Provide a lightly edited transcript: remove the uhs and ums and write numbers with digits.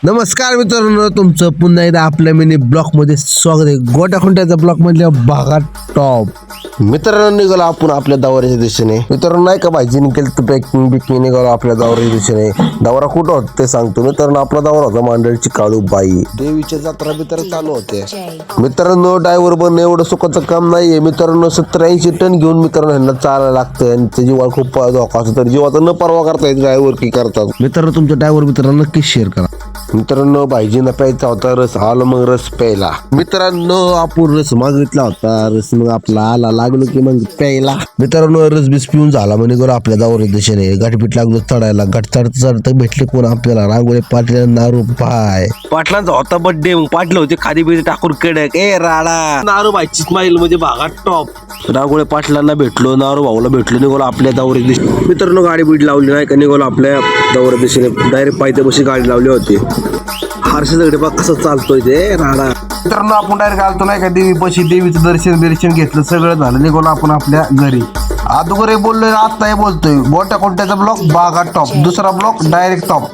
नमस्कार मित्रांनो, तुमचं पुन्हा एकदा आपल्या मिनी ब्लॉक मध्ये स्वागत आहे. गोट्या खुंट्याचा ब्लॉक मधल्या भागात टॉप मित्रांनो निघालो आपण आपल्या दौऱ्याच्या दिशेने. मित्रांनो नाही का भाजी निघेल तर पॅकिंग बिकिंग निघालो आपल्या दौऱ्याच्या दिशेने. दौरा कुठं होत ते सांगतो मित्रांनो. आपला दौरा होता मांडळची काळूबाई देवीच्या जत्रा बित्र चालू होते. मित्रांनो ड्रायव्हर बनणं एवढं सुखाचं काम नाहीये मित्रांनो. 70-80 टन घेऊन मित्रांनो ह्यांना चालायला लागतं आणि त्या जीवाला खूप धोका असतो. तर जीवाचा न परवा करता येत ड्रायव्हर की करतात. मित्रांनो तुमच्या ड्रायव्हर मित्रांनो नक्कीच शेअर करा. मित्रांनो भाईजींना प्यायचा होता रस, आलं मग रस प्यायला. मित्रांनो आपण रस मागितला होता, रस मग आपला आला, लागलो की मग प्यायला. मित्रांनो रस बीस पिऊन झाला म्हणे करू आपल्या दावरी दिशेने. गाठपीठ लागलो चढायला. गाठ चढता भेटले कोण आपल्याला, रांगोळी पाटील नारू पाय. पाटलांचा होता बर्थडे, मग पाटलं होते खादी बिदी टाकून कडक ए राडा. नारू भाईची स्माईल म्हणजे भागात टॉप. रांगोळी पाटलांना भेटलो, नारू भाऊला भेटलो, निघालो आपल्या दावरी दिशेने. मित्रांनो गाडी बीड लावली नाही का, निघालो आपल्या दावरी दिशेने. डायरेक्ट पायथ्या बशी गाडी लावली होती. हारशे दगडे बघ कसं चालतोय ते राडा. मित्रांनो आपण डायरेक्ट आलतो नाही का देवी पशी. देवीचं दर्शन घेतलं, सगळं झालं, निघालो आपण आपल्या घरी. अगोदर बोललोय आता हे बोलतोय. गोट्या कोट्याचा ब्लॉक बागा टॉप, दुसरा ब्लॉक डायरेक्ट टॉप.